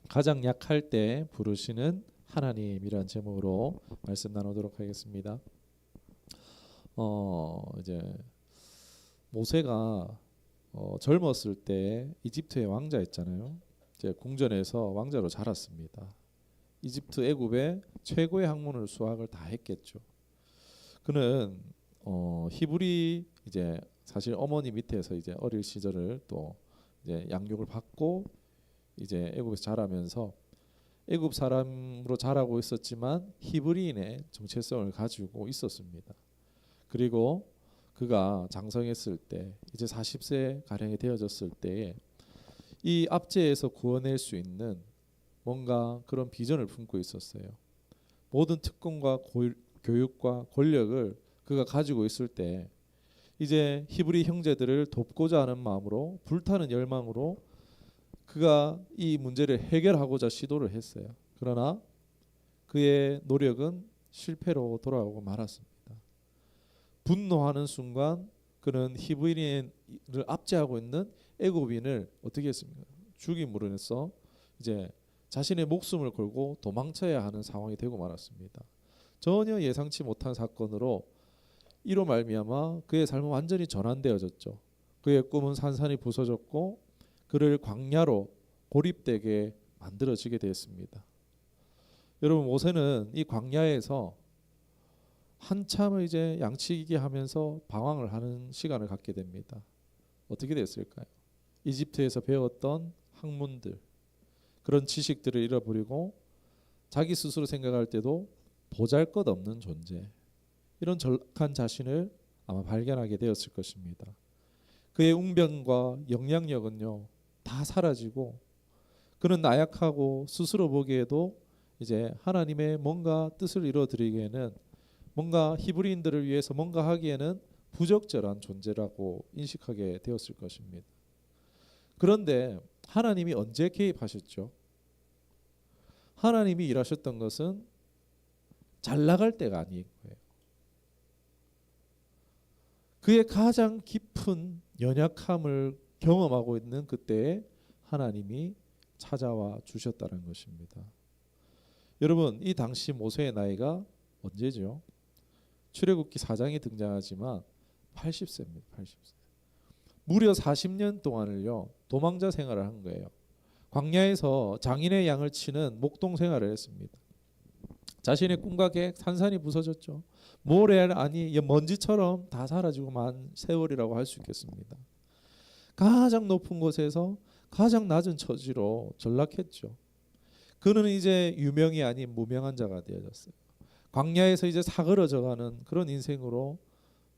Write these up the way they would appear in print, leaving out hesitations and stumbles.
가장 약할 때 부르시는 하나님이란 제목으로 말씀 나누도록 하겠습니다. 이제 모세가 젊었을 때 이집트의 왕자였잖아요. 이제 궁전에서 왕자로 자랐습니다. 이집트 애굽의 최고의 학문을 수학을 다 했겠죠. 그는 히브리 이제 사실 어머니 밑에서 이제 어릴 시절을 또 이제 양육을 받고 이제 애굽에서 자라면서 애굽 사람으로 자라고 있었지만 히브리인의 정체성을 가지고 있었습니다. 그리고 그가 장성했을 때 이제 40세 가량이 되어졌을 때에 이 압제에서 구원낼 수 있는 뭔가 그런 비전을 품고 있었어요. 모든 특권과 교육과 권력을 그가 가지고 있을 때 이제 히브리 형제들을 돕고자 하는 마음으로 불타는 열망으로 그가 이 문제를 해결하고자 시도를 했어요. 그러나 그의 노력은 실패로 돌아오고 말았습니다. 분노하는 순간 그는 히브리인을 압제하고 있는 애굽인을 어떻게 했습니까? 죽임으로 해서 이제 자신의 목숨을 걸고 도망쳐야 하는 상황이 되고 말았습니다. 전혀 예상치 못한 사건으로 이로 말미암아 그의 삶은 완전히 전환되어졌죠. 그의 꿈은 산산이 부서졌고 그를 광야로 고립되게 만들어지게 되었습니다. 여러분, 모세는 이 광야에서 한참을 이제 양치기 하면서 방황을 하는 시간을 갖게 됩니다. 어떻게 됐을까요? 이집트에서 배웠던 학문들, 그런 지식들을 잃어버리고 자기 스스로 생각할 때도 보잘것없는 존재, 이런 절박한 자신을 아마 발견하게 되었을 것입니다. 그의 웅변과 영향력은요 다 사라지고 그는 나약하고 스스로 보기에도 이제 하나님의 뭔가 뜻을 이루어드리기에는 뭔가 히브리인들을 위해서 뭔가 하기에는 부적절한 존재라고 인식하게 되었을 것입니다. 그런데 하나님이 언제 개입하셨죠? 하나님이 일하셨던 것은 잘 나갈 때가 아닌 거예요. 그의 가장 깊은 연약함을 경험하고 있는 그때에 하나님이 찾아와 주셨다는 것입니다. 여러분, 이 당시 모세의 나이가 언제죠? 출애굽기 4장이 등장하지만 80세입니다. 80세. 무려 40년 동안을요 도망자 생활을 한 거예요. 광야에서 장인의 양을 치는 목동 생활을 했습니다. 자신의 꿈과 계획 산산이 부서졌죠. 모래 아니 먼지처럼 다 사라지고 만 세월이라고 할 수 있겠습니다. 가장 높은 곳에서 가장 낮은 처지로 전락했죠. 그는 이제 유명이 아닌 무명한 자가 되어졌어요. 광야에서 이제 사그러져가는 그런 인생으로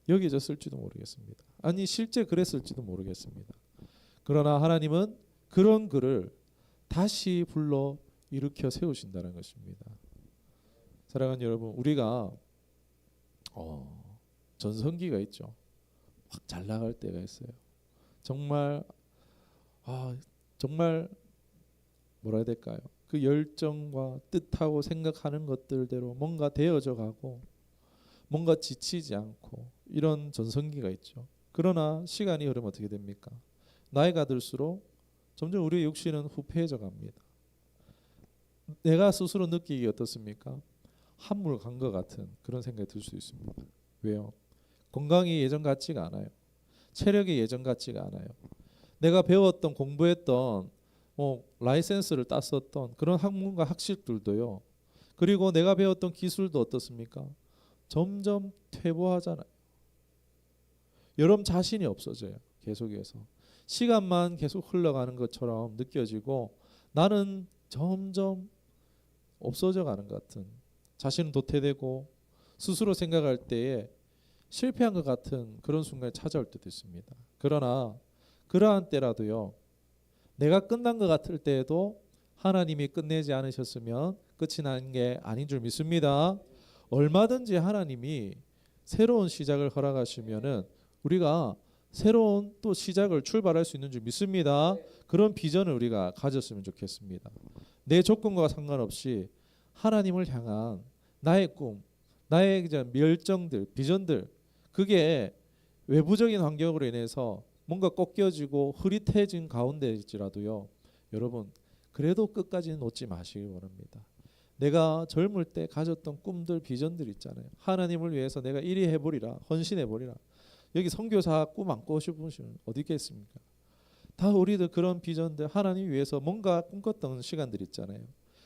여겨졌을지도 모르겠습니다. 아니 실제 그랬을지도 모르겠습니다. 그러나 하나님은 그런 그를 다시 불러 일으켜 세우신다는 것입니다. 사랑하는 여러분, 우리가 전성기가 있죠. 확 잘 나갈 때가 있어요. 정말 정말 뭐라 해야 될까요? 그 열정과 뜻하고 생각하는 것들대로 뭔가 되어져 가고 뭔가 지치지 않고 이런 전성기가 있죠. 그러나 시간이 흐르면 어떻게 됩니까? 나이가 들수록 점점 우리의 육신은 후패해져 갑니다. 내가 스스로 느끼기 어떻습니까? 한물 간 것 같은 그런 생각이 들 수 있습니다. 왜요? 건강이 예전 같지가 않아요. 체력이 예전 같지가 않아요. 내가 배웠던 공부했던 라이센스를 땄었던 그런 학문과 학식들도요. 그리고 내가 배웠던 기술도 어떻습니까? 점점 퇴보하잖아요. 여러분 자신이 없어져요. 계속해서. 시간만 계속 흘러가는 것처럼 느껴지고 나는 점점 없어져 가는 것 같은, 자신은 도태되고 스스로 생각할 때에 실패한 것 같은 그런 순간이 찾아올 때도 있습니다. 그러나 그러한 때라도요, 내가 끝난 것 같을 때에도 하나님이 끝내지 않으셨으면 끝이 난 게 아닌 줄 믿습니다. 얼마든지 하나님이 새로운 시작을 허락하시면은 우리가 새로운 또 시작을 출발할 수 있는 줄 믿습니다. 그런 비전을 우리가 가졌으면 좋겠습니다. 내 조건과 상관없이 하나님을 향한 나의 꿈, 나의 멸정들, 비전들, 그게 외부적인 환경으로 인해서 뭔가 꺾여지고 흐릿해진 가운데일지라도요, 여러분 그래도 끝까지 놓지 마시기 바랍니다. 내가 젊을 때 가졌던 꿈들 비전들 있잖아요. 하나님을 위해서 내가 이리 해보리라, 헌신해보리라. 여기 선교사 꿈 안 꾸시는 분 어디 있겠습니까? 다 우리들 그런 비전들 하나님 위해서 뭔가 꿈꿨던 시간들 있잖아요.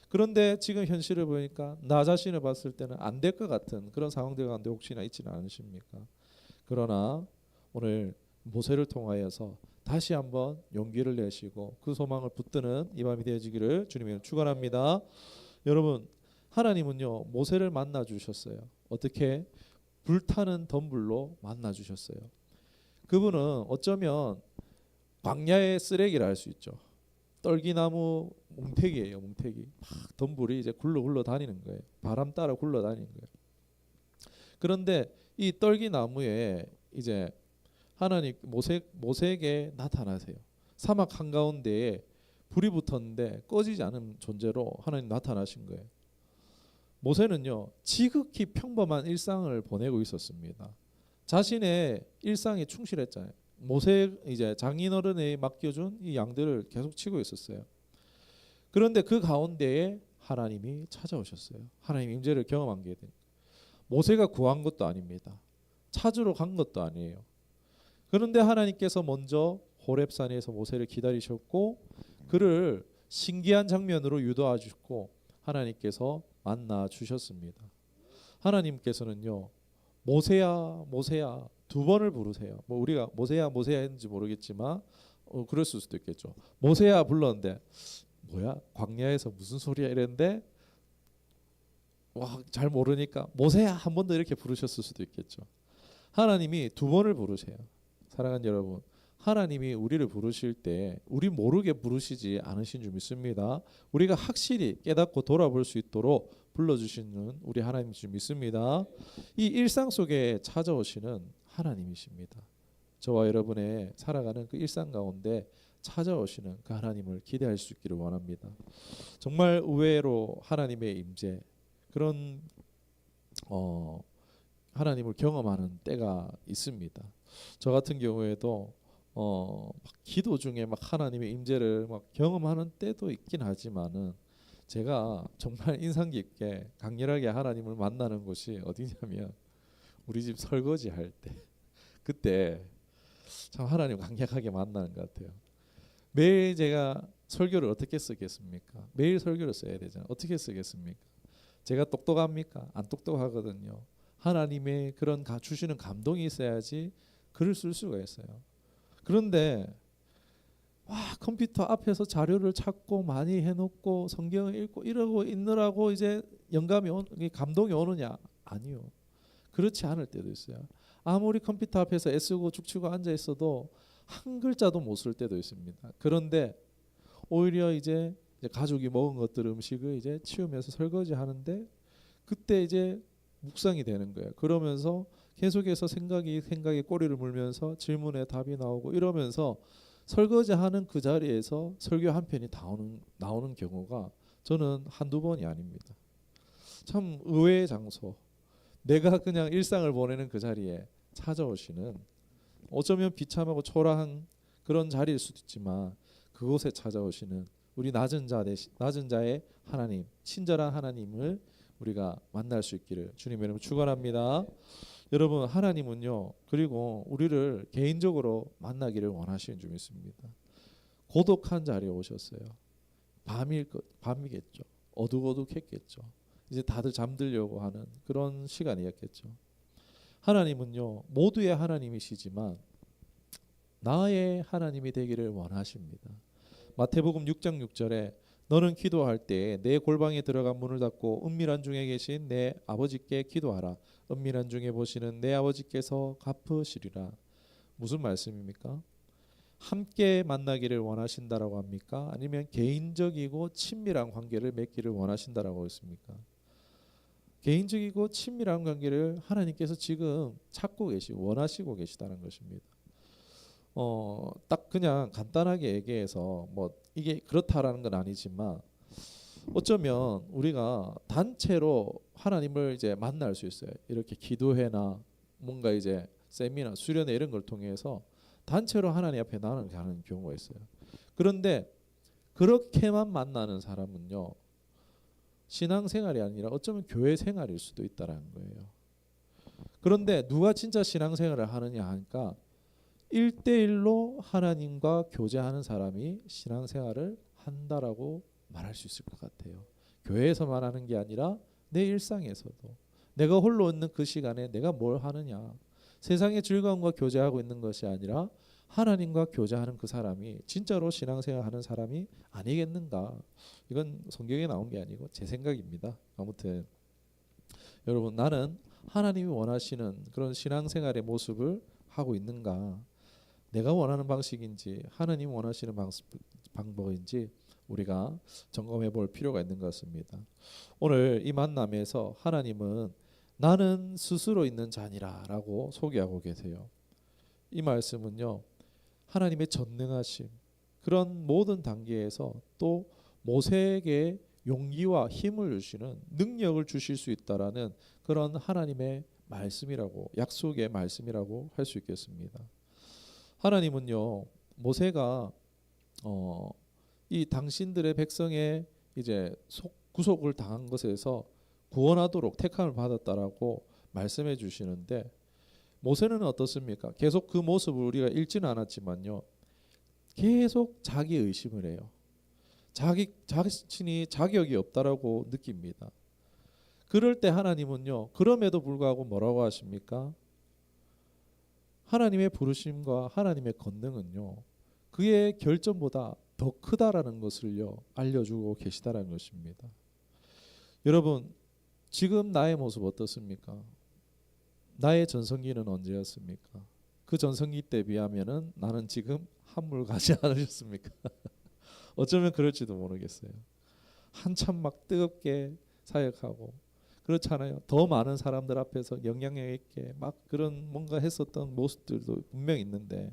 그런데 지금 현실을 보니까 나 자신을 봤을 때는 안 될 것 같은 그런 상황들 가운데 혹시나 있지는 않으십니까? 그러나 오늘 모세를 통하여서 다시 한번 용기를 내시고 그 소망을 붙드는 이 밤이 되어지기를 주님의 축원합니다. 여러분 하나님은요 모세를 만나 주셨어요. 어떻게? 불타는 덤불로 만나 주셨어요. 그분은 어쩌면 광야의 쓰레기라 할 수 있죠. 떨기나무 뭉태기예요. 뭉태기. 막 덤불이 이제 굴러 다니는 거예요. 바람 따라 굴러 다니는 거예요. 그런데 이 떨기나무에 이제 하나님 모세에게 나타나세요. 사막 한가운데에 불이 붙었는데 꺼지지 않은 존재로 하나님 나타나신 거예요. 모세는요 지극히 평범한 일상을 보내고 있었습니다. 자신의 일상에 충실했잖아요. 모세 이제 장인어른에 맡겨준 이 양들을 계속 치고 있었어요. 그런데 그 가운데에 하나님이 찾아오셨어요. 하나님 임재를 경험한 게 돼요. 모세가 구한 것도 아닙니다. 찾으러 간 것도 아니에요. 그런데 하나님께서 먼저 호렙산에서 모세를 기다리셨고 그를 신기한 장면으로 유도하셨고 하나님께서 만나 주셨습니다. 하나님께서는요 모세야 모세야 두 번을 부르세요. 뭐 우리가 모세야 모세야 했는지 모르겠지만 그럴 수도 있겠죠. 모세야 불렀는데 뭐야 광야에서 무슨 소리야 이랬는데 와 잘 모르니까 모세야 한 번 더 이렇게 부르셨을 수도 있겠죠. 하나님이 두 번을 부르세요. 사랑하는 여러분 하나님이 우리를 부르실 때 우리 모르게 부르시지 않으신 줄 믿습니다. 우리가 확실히 깨닫고 돌아볼 수 있도록 불러주시는 우리 하나님인 줄 믿습니다. 이 일상 속에 찾아오시는 하나님이십니다. 저와 여러분의 살아가는 그 일상 가운데 찾아오시는 그 하나님을 기대할 수 있기를 원합니다. 정말 의외로 하나님의 임재 그런 하나님을 경험하는 때가 있습니다. 저 같은 경우에도 막 기도 중에 막 하나님의 임재를 막 경험하는 때도 있긴 하지만은 제가 정말 인상 깊게 강렬하게 하나님을 만나는 곳이 어디냐면 우리 집 설거지 할 때 그때 참 하나님 강력하게 만나는 것 같아요. 매일 제가 설교를 어떻게 쓰겠습니까? 매일 설교를 써야 되잖아요. 어떻게 쓰겠습니까? 제가 똑똑합니까? 안 똑똑하거든요. 하나님의 그런 주시는 감동이 있어야지 글을 쓸 수가 있어요. 그런데 컴퓨터 앞에서 자료를 찾고 많이 해놓고 성경을 읽고 이러고 있느라고 이제 감동이 오느냐? 아니요. 그렇지 않을 때도 있어요. 아무리 컴퓨터 앞에서 애쓰고 죽치고 앉아 있어도 한 글자도 못 쓸 때도 있습니다. 그런데 오히려 이제 가족이 먹은 것들 음식을 이제 치우면서 설거지 하는데 그때 이제 묵상이 되는 거예요. 그러면서 계속해서 생각에 꼬리를 물면서 질문에 답이 나오고 이러면서 설거지하는 그 자리에서 설교 한 편이 나오는 경우가 저는 한두 번이 아닙니다. 참 의외의 장소. 내가 그냥 일상을 보내는 그 자리에 찾아오시는 어쩌면 비참하고 초라한 그런 자리일 수도 있지만 그곳에 찾아오시는 우리 낮은 자의 하나님, 친절한 하나님을 우리가 만날 수 있기를 주님의 이름으로 축원합니다. 여러분 하나님은요 그리고 우리를 개인적으로 만나기를 원하시는 줄 믿습니다. 고독한 자리에 오셨어요. 밤이겠죠. 어둑어둑했겠죠. 이제 다들 잠들려고 하는 그런 시간이었겠죠. 하나님은요 모두의 하나님이시지만 나의 하나님이 되기를 원하십니다. 마태복음 6장 6절에 너는 기도할 때 내 골방에 들어가 문을 닫고 은밀한 중에 계신 내 아버지께 기도하라. 은밀한 중에 보시는 내 아버지께서 갚으시리라. 무슨 말씀입니까? 함께 만나기를 원하신다라고 합니까? 아니면 개인적이고 친밀한 관계를 맺기를 원하신다라고 했습니까? 개인적이고 친밀한 관계를 하나님께서 지금 찾고 원하시고 계시다는 것입니다. 딱 그냥 간단하게 얘기해서 뭐 이게 그렇다라는 건 아니지만 어쩌면 우리가 단체로 하나님을 이제 만날 수 있어요. 이렇게 기도회나 뭔가 이제 세미나 수련회 이런 걸 통해서 단체로 하나님 앞에 나는 가는 경우가 있어요. 그런데 그렇게만 만나는 사람은요, 신앙생활이 아니라 어쩌면 교회 생활일 수도 있다라는 거예요. 그런데 누가 진짜 신앙생활을 하느냐 하니까 1대1로 하나님과 교제하는 사람이 신앙생활을 한다라고 말할 수 있을 것 같아요. 교회에서만 하는 게 아니라 내 일상에서도 내가 홀로 있는 그 시간에 내가 뭘 하느냐, 세상의 즐거움과 교제하고 있는 것이 아니라 하나님과 교제하는 그 사람이 진짜로 신앙생활하는 사람이 아니겠는가. 이건 성경에 나온 게 아니고 제 생각입니다. 아무튼 여러분, 나는 하나님이 원하시는 그런 신앙생활의 모습을 하고 있는가, 내가 원하는 방식인지 하나님 원하시는 방법인지 우리가 점검해 볼 필요가 있는 것 같습니다. 오늘 이 만남에서 하나님은 나는 스스로 있는 자니라 라고 소개하고 계세요. 이 말씀은요, 하나님의 전능하심, 그런 모든 단계에서 또 모세에게 용기와 힘을 주시는 능력을 주실 수 있다라는 그런 하나님의 말씀이라고, 약속의 말씀이라고 할 수 있겠습니다. 하나님은요, 모세가 이 당신들의 백성의 이제 구속을 당한 것에서 구원하도록 택함을 받았다라고 말씀해 주시는데, 모세는 어떻습니까? 계속 그 모습을 우리가 읽지는 않았지만요, 계속 자기 의심을 해요. 자신이 자격이 없다라고 느낍니다. 그럴 때 하나님은요, 그럼에도 불구하고 뭐라고 하십니까? 하나님의 부르심과 하나님의 권능은요, 그의 결점보다 더 크다라는 것을요 알려주고 계시다라는 것입니다. 여러분, 지금 나의 모습 어떻습니까? 나의 전성기는 언제였습니까? 그 전성기 때 비하면은 나는 지금 한물 가지 않으셨습니까? 어쩌면 그럴지도 모르겠어요. 한참 막 뜨겁게 사역하고 그렇잖아요. 더 많은 사람들 앞에서 영향력 있게 막 그런 뭔가 했었던 모습들도 분명 있는데,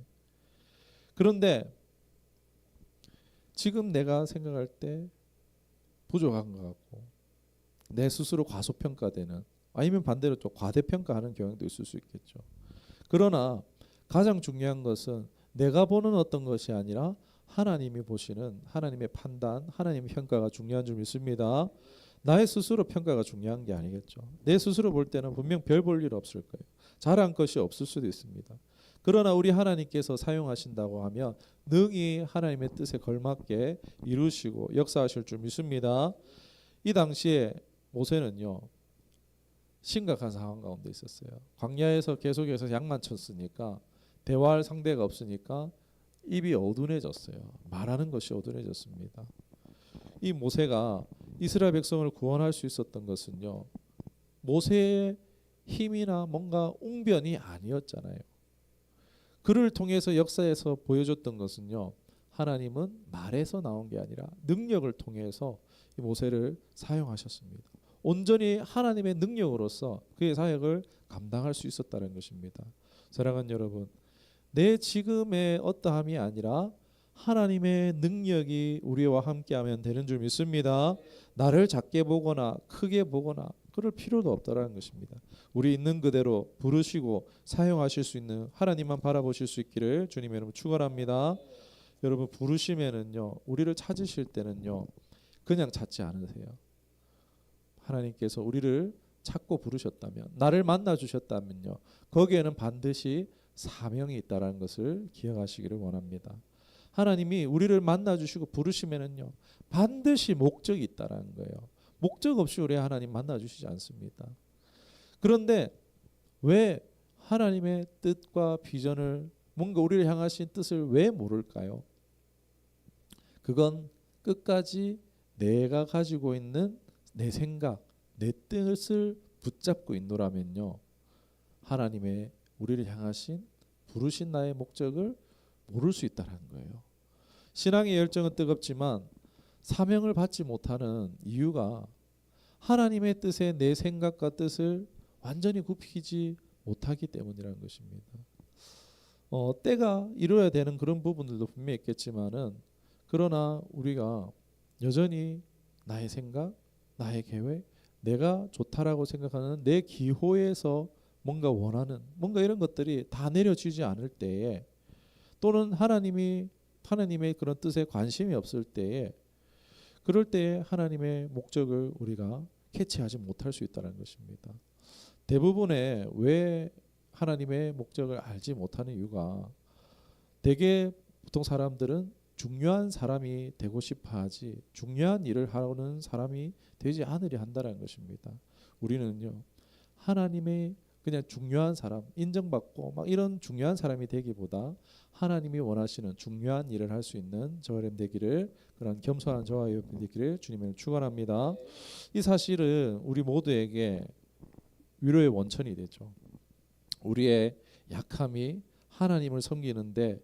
그런데 지금 내가 생각할 때 부족한 것 같고, 내 스스로 과소평가되는, 아니면 반대로 또 과대평가하는 경향도 있을 수 있겠죠. 그러나 가장 중요한 것은 내가 보는 어떤 것이 아니라 하나님이 보시는 하나님의 판단, 하나님의 평가가 중요한 줄 믿습니다. 나의 스스로 평가가 중요한 게 아니겠죠. 내 스스로 볼 때는 분명 별 볼 일 없을 거예요. 잘한 것이 없을 수도 있습니다. 그러나 우리 하나님께서 사용하신다고 하면 능히 하나님의 뜻에 걸맞게 이루시고 역사하실 줄 믿습니다. 이 당시에 모세는요, 심각한 상황 가운데 있었어요. 광야에서 계속해서 양만 쳤으니까 대화할 상대가 없으니까 입이 어두워졌어요. 말하는 것이 어두워졌습니다. 이 모세가 이스라엘 백성을 구원할 수 있었던 것은요, 모세의 힘이나 뭔가 웅변이 아니었잖아요. 그를 통해서 역사에서 보여줬던 것은요, 하나님은 말에서 나온 게 아니라 능력을 통해서 이 모세를 사용하셨습니다. 온전히 하나님의 능력으로서 그의 사역을 감당할 수 있었다는 것입니다. 사랑하는 여러분, 내 지금의 어떠함이 아니라 하나님의 능력이 우리와 함께하면 되는 줄 믿습니다. 나를 작게 보거나 크게 보거나 그럴 필요도 없다라는 것입니다. 우리 있는 그대로 부르시고 사용하실 수 있는 하나님만 바라보실 수 있기를 주님의 이름으로 축원합니다. 여러분, 부르시면은요, 우리를 찾으실 때는요, 그냥 찾지 않으세요. 하나님께서 우리를 찾고 부르셨다면, 나를 만나 주셨다면요, 거기에는 반드시 사명이 있다라는 것을 기억하시기를 원합니다. 하나님이 우리를 만나 주시고 부르시면은요, 반드시 목적이 있다라는 거예요. 목적 없이 우리 하나님 만나 주시지 않습니다. 그런데 왜 하나님의 뜻과 비전을, 뭔가 우리를 향하신 뜻을 왜 모를까요? 그건 끝까지 내가 가지고 있는 내 생각, 내 뜻을 붙잡고 있노라면요, 하나님의 우리를 향하신 부르신 나의 목적을 모를 수 있다는 거예요. 신앙의 열정은 뜨겁지만 사명을 받지 못하는 이유가 하나님의 뜻에 내 생각과 뜻을 완전히 굽히지 못하기 때문이라는 것입니다. 때가 이루어야 되는 그런 부분들도 분명히 있겠지만은, 그러나 우리가 여전히 나의 생각, 나의 계획, 내가 좋다라고 생각하는 내 기호에서 뭔가 원하는 뭔가 이런 것들이 다 내려지지 않을 때에, 또는 하나님이 하나님의 그런 뜻에 관심이 없을 때에 그럴 때에 하나님의 목적을 우리가 캐치하지 못할 수 있다는 것입니다. 대부분의 왜 하나님의 목적을 알지 못하는 이유가 대개 보통 사람들은 중요한 사람이 되고 싶어 하지 중요한 일을 하는 사람이 되지 않으려 한다는 것입니다. 우리는요 하나님의 그냥 중요한 사람 인정받고 막 이런 중요한 사람이 되기보다 하나님이 원하시는 중요한 일을 할 수 있는 저와 여러분 되기를 그런 겸손한 저와 여러분 되기를 주님을 축원합니다. 이 사실은 우리 모두에게 위로의 원천이 되죠. 우리의 약함이 하나님을 섬기는데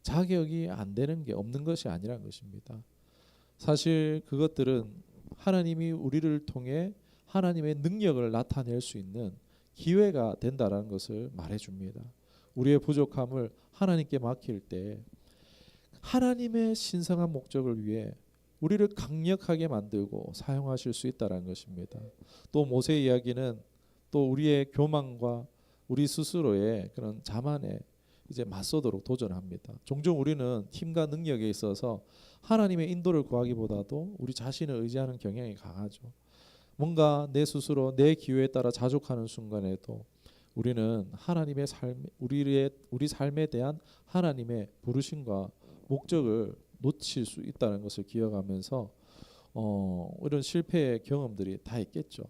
자격이 안 되는 게 없는 것이 아니란 것입니다. 사실 그것들은 하나님이 우리를 통해 하나님의 능력을 나타낼 수 있는 기회가 된다라는 것을 말해줍니다. 우리의 부족함을 하나님께 맡길 때 하나님의 신성한 목적을 위해 우리를 강력하게 만들고 사용하실 수 있다는 것입니다. 또 모세 이야기는 또 우리의 교만과 우리 스스로의 그런 자만에 이제 맞서도록 도전합니다. 종종 우리는 힘과 능력에 있어서 하나님의 인도를 구하기보다도 우리 자신을 의지하는 경향이 강하죠. 뭔가 내 스스로 내 기회에 따라 자족하는 순간에도 우리는 하나님의 우리 삶에 대한 하나님의 부르심과 목적을 놓칠 수 있다는 것을 기억하면서 이런 실패의 경험들이 다 있겠죠.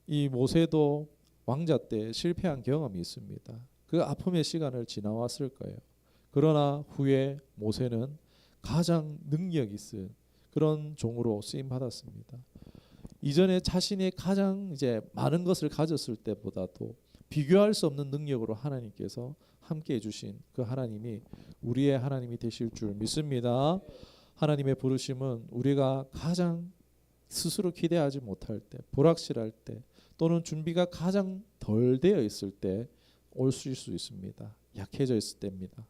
이 모세도 왕자 때 실패한 경험이 있습니다. 그 아픔의 시간을 지나왔을 거예요. 그러나 후에 모세는 가장 능력 있은 그런 종으로 쓰임 받았습니다. 이전에 자신이 가장 이제 많은 것을 가졌을 때보다도 비교할 수 없는 능력으로 하나님께서 함께 해주신 그 하나님이 우리의 하나님이 되실 줄 믿습니다. 하나님의 부르심은 우리가 가장 스스로 기대하지 못할 때, 불확실할 때, 또는 준비가 가장 덜 되어 있을 때 올 수 있습니다. 약해져 있을 때입니다.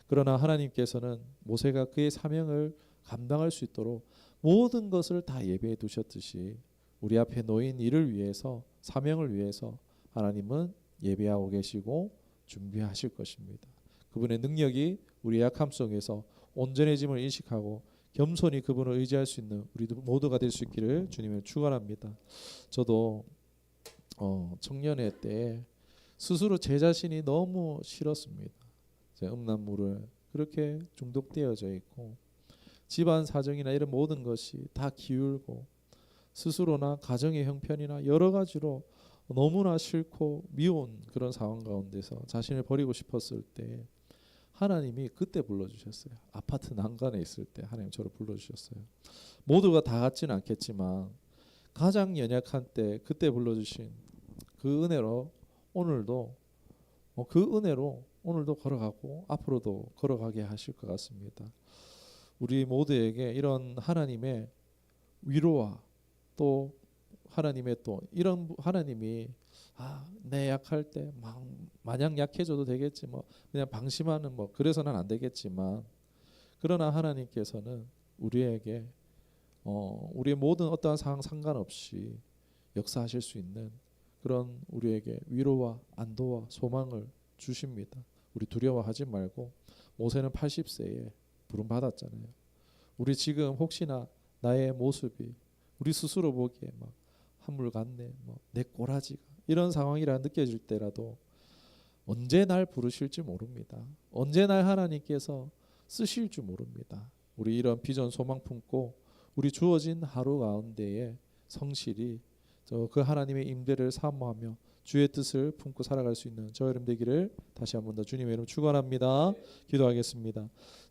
그러나 하나님께서는 모세가 그의 사명을 감당할 수 있도록 모든 것을 다 예배해 두셨듯이 우리 앞에 놓인 일을 위해서 사명을 위해서 하나님은 예배하고 계시고 준비하실 것입니다. 그분의 능력이 우리 약함 속에서 온전해짐을 인식하고 겸손히 그분을 의지할 수 있는 우리 모두가 될 수 있기를 주님을 축원합니다. 저도 청년회 때 스스로 제 자신이 너무 싫었습니다. 제 음란물을 그렇게 중독되어져 있고 집안 사정이나 이런 모든 것이 다 기울고 스스로나 가정의 형편이나 여러 가지로 너무나 싫고 미운 그런 상황 가운데서 자신을 버리고 싶었을 때 하나님이 그때 불러주셨어요. 아파트 난간에 있을 때 하나님 저를 불러주셨어요. 모두가 다 같지는 않겠지만 가장 연약한 때 그때 불러주신 그 은혜로 오늘도 그 은혜로 오늘도 걸어가고 앞으로도 걸어가게 하실 것 같습니다. 우리 모두에게 이런 하나님의 위로와 또 하나님의 또 이런 하나님이 내 약할 때 마냥 약해져도 되겠지 뭐 그냥 방심하는 뭐 그래서는 안 되겠지만 그러나 하나님께서는 우리에게 우리의 모든 어떠한 상황 상관없이 역사하실 수 있는 그런 우리에게 위로와 안도와 소망을 주십니다. 우리 두려워하지 말고 모세는 80세에 부름 받았잖아요. 우리 지금 혹시나 나의 모습이 우리 스스로 보기에 막 한물 같네, 뭐 내 꼬라지가 이런 상황이라 느껴질 때라도 언제 날 부르실지 모릅니다. 언제 날 하나님께서 쓰실 줄 모릅니다. 우리 이런 비전 소망 품고 우리 주어진 하루 가운데에 성실히 그 하나님의 임대를 사모하며 주의 뜻을 품고 살아갈 수 있는 저 여러분 되기를 다시 한 번 더 주님의 이름 축원합니다. 기도하겠습니다.